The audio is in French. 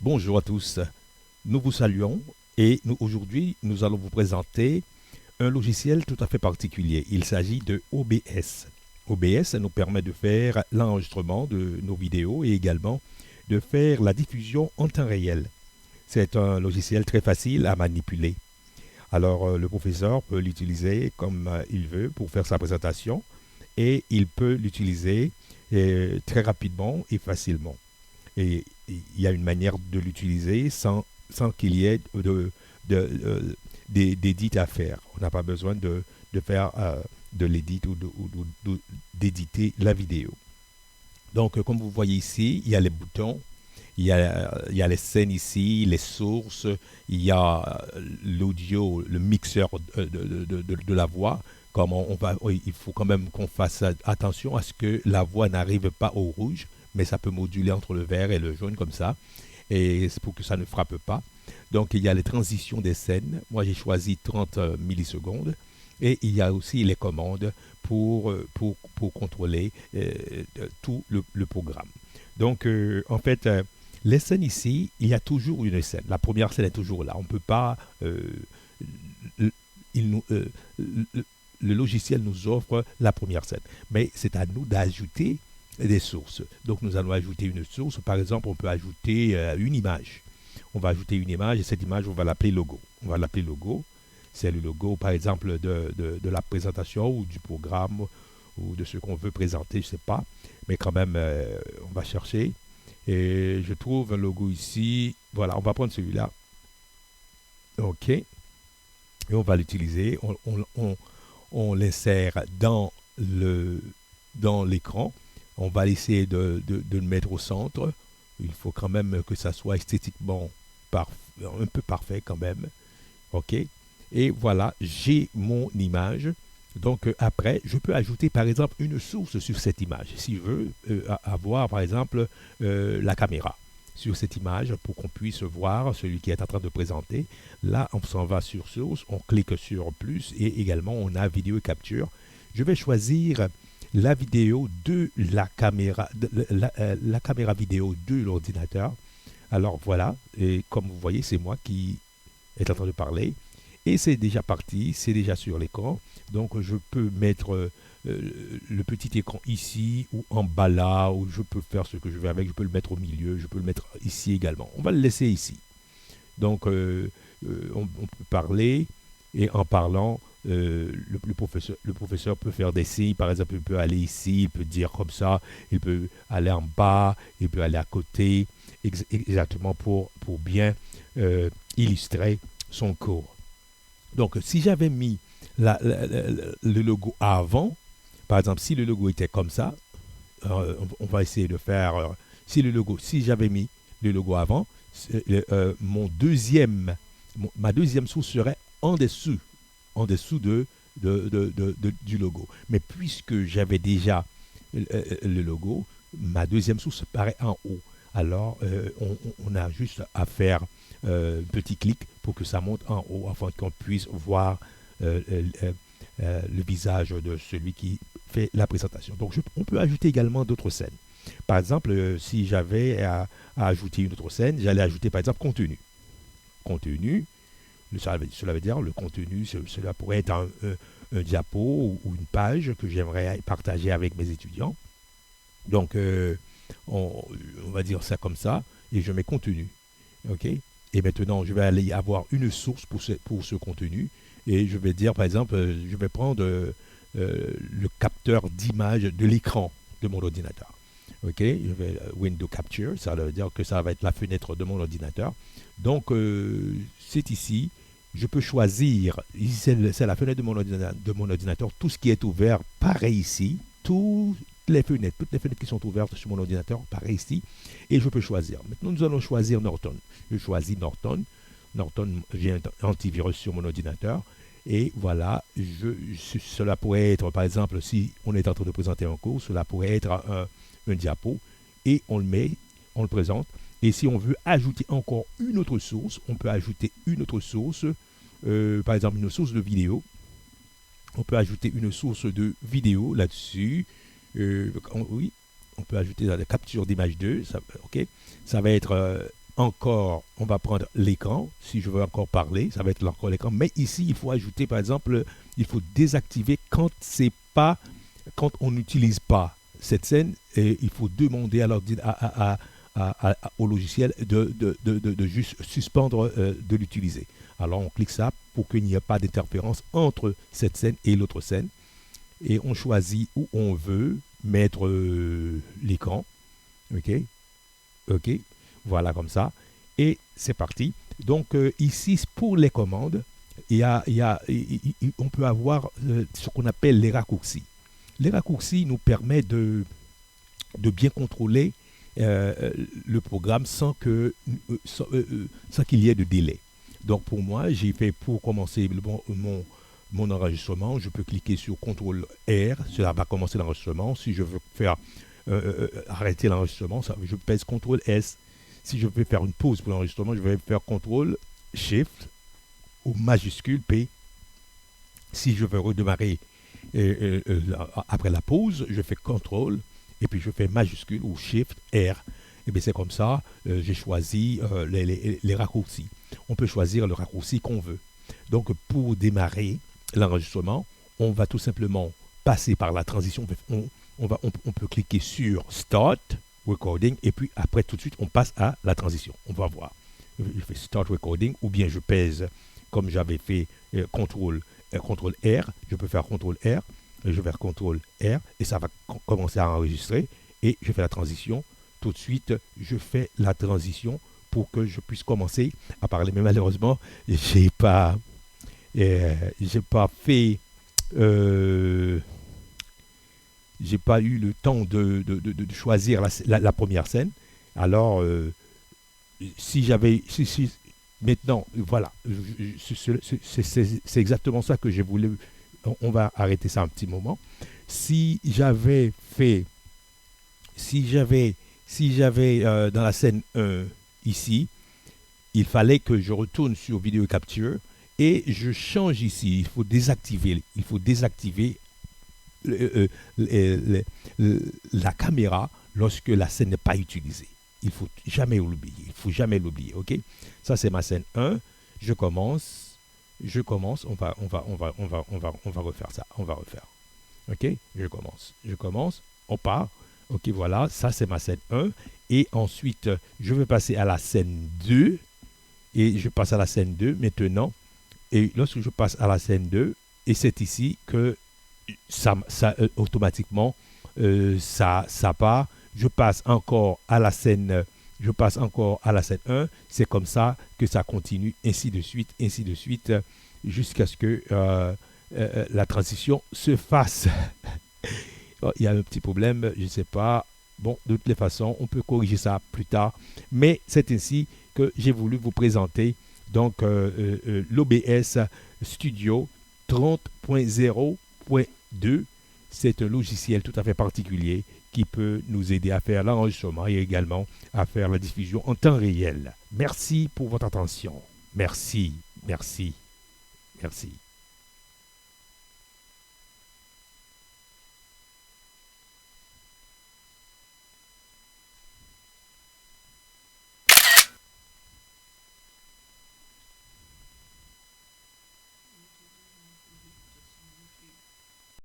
Bonjour à tous, nous vous saluons et aujourd'hui nous allons vous présenter un logiciel tout à fait particulier. Il s'agit de OBS. OBS nous permet de faire l'enregistrement de nos vidéos et également de faire la diffusion en temps réel. C'est un logiciel très facile à manipuler. Alors le professeur peut l'utiliser comme il veut pour faire sa présentation et il peut l'utiliser très rapidement et facilement. Et il y a une manière de l'utiliser sans qu'il y ait d'édit à faire. On n'a pas besoin de faire de l'édit ou d'éditer la vidéo. Donc, comme vous voyez ici, il y a les boutons, il y a les scènes ici, les sources, il y a l'audio, le mixeur de la voix. Il faut quand même qu'on fasse attention à ce que la voix n'arrive pas au rouge, mais ça peut moduler entre le vert et le jaune comme ça, et c'est pour que ça ne frappe pas. Donc il y a les transitions des scènes. Moi j'ai choisi 30 millisecondes. Et il y a aussi les commandes pour contrôler tout le programme. Donc, en fait, les scènes ici, il y a toujours une scène. La première scène est toujours là. On ne peut pas. Il nous, le logiciel nous offre la première scène. Mais c'est à nous d'ajouter des sources. Donc, nous allons ajouter une source. Par exemple, on peut ajouter une image. On va ajouter une image et cette image, on va l'appeler logo. On va l'appeler logo. C'est le logo, par exemple, de la présentation ou du programme ou de ce qu'on veut présenter, je ne sais pas. Mais quand même, on va chercher. Et je trouve un logo ici. Voilà, on va prendre celui-là. OK. Et on va l'utiliser. On l'insère dans l'écran. On va essayer de le mettre au centre. Il faut quand même que ça soit esthétiquement un peu parfait quand même. OK. Et voilà, j'ai mon image. Donc après, je peux ajouter par exemple une source sur cette image. Si je veux avoir par exemple la caméra sur cette image pour qu'on puisse voir celui qui est en train de présenter. Là, on s'en va sur source, on clique sur plus et également on a vidéo capture. Je vais choisir la vidéo de la caméra, la caméra vidéo de l'ordinateur. Alors voilà, et comme vous voyez, c'est moi qui est en train de parler. Et c'est déjà parti, c'est déjà sur l'écran. Donc je peux mettre le petit écran ici ou en bas là, ou je peux faire ce que je veux avec. Je peux le mettre au milieu, je peux le mettre ici également. On va le laisser ici. Donc on peut parler et en parlant, le professeur peut faire des signes. Par exemple, il peut aller ici, il peut dire comme ça, il peut aller en bas, il peut aller à côté, exactement pour bien illustrer son cours. Donc, si j'avais mis le logo avant, par exemple, si le logo était comme ça, on va essayer de faire. Si j'avais mis le logo avant, ma deuxième source serait en dessous du logo. Mais puisque j'avais déjà le logo, ma deuxième source paraît en haut. Alors, on a juste à faire un petit clic pour que ça monte en haut afin qu'on puisse voir le visage de celui qui fait la présentation. Donc, on peut ajouter également d'autres scènes. Par exemple, si j'avais à ajouter une autre scène, j'allais ajouter par exemple contenu. Contenu, cela veut dire le contenu, cela pourrait être un diapo ou une page que j'aimerais partager avec mes étudiants. Donc, on va dire ça comme ça, et je mets contenu. OK? Et maintenant, je vais aller avoir une source pour ce contenu, et je vais dire, par exemple, je vais prendre le capteur d'image de l'écran de mon ordinateur. OK? Je vais Window Capture, ça veut dire que ça va être la fenêtre de mon ordinateur. Donc, c'est ici. Je peux choisir, c'est la fenêtre de mon ordinateur, tout ce qui est ouvert, pareil ici, toutes les fenêtres qui sont ouvertes sur mon ordinateur, pareil ici, et je peux choisir. Maintenant, nous allons choisir Norton. Je choisis Norton. Norton, j'ai un antivirus sur mon ordinateur, et voilà, cela pourrait être, par exemple, si on est en train de présenter un cours, cela pourrait être un diapo, et on le met, on le présente. Et si on veut ajouter encore une autre source, on peut ajouter une autre source, par exemple une source de vidéo. On peut ajouter une source de vidéo là-dessus. Oui, on peut ajouter la capture d'image 2. Ça, OK. Ça va être encore, on va prendre l'écran. Si je veux encore parler, ça va être encore l'écran. Mais ici, il faut ajouter, par exemple, il faut désactiver quand c'est pas, quand on n'utilise pas cette scène. Et il faut demander au logiciel de juste suspendre de l'utiliser. Alors on clique ça pour qu'il n'y ait pas d'interférence entre cette scène et l'autre scène. Et on choisit où on veut mettre l'écran. OK? OK? Voilà comme ça. Et c'est parti. Donc ici, pour les commandes, on peut avoir ce qu'on appelle les raccourcis. Les raccourcis nous permettent de bien contrôler le programme sans qu'il y ait de délai. Donc pour moi, j'ai fait pour commencer mon enregistrement, je peux cliquer sur CTRL R, cela va commencer l'enregistrement. Si je veux faire arrêter l'enregistrement, je pèse CTRL S. Si je veux faire une pause pour l'enregistrement, je vais faire CTRL Shift ou majuscule P. Si je veux redémarrer après la pause, je fais CTRL et puis je fais majuscule ou Shift R. Et bien c'est comme ça, j'ai choisi les raccourcis. On peut choisir le raccourci qu'on veut. Donc pour démarrer l'enregistrement, on va tout simplement passer par la transition. On peut cliquer sur Start Recording et puis après tout de suite on passe à la transition. On va voir. Je fais Start Recording ou bien je pèse comme j'avais fait CTRL R. Je peux faire CTRL R. Je vais faire CTRL R et ça va commencer à enregistrer et je fais la transition. Tout de suite, je fais la transition pour que je puisse commencer à parler. Mais malheureusement, j'ai pas fait, j'ai pas eu le temps de choisir la première scène. Alors, maintenant, voilà, c'est exactement ça que j'ai voulu. On va arrêter ça un petit moment. Si j'avais dans la scène 1 ici, il fallait que je retourne sur Video Capture et je change ici. Il faut désactiver la caméra lorsque la scène n'est pas utilisée. Il faut jamais l'oublier. OK? Ça c'est ma scène 1. Je commence. On va refaire ça. On va refaire. OK? Je commence. On part. OK, voilà, ça c'est ma scène 1. Et ensuite, je vais passer à la scène 2. Et je passe à la scène 2 maintenant. Et lorsque je passe à la scène 2, et c'est ici que ça automatiquement, ça part. Je passe encore à la scène 1. C'est comme ça que ça continue, ainsi de suite, jusqu'à ce que la transition se fasse. Il y a un petit problème, je ne sais pas. Bon, de toutes les façons, on peut corriger ça plus tard. Mais c'est ainsi que j'ai voulu vous présenter donc l'OBS Studio 30.0.2. C'est un logiciel tout à fait particulier qui peut nous aider à faire l'enregistrement et également à faire la diffusion en temps réel. Merci pour votre attention. Merci.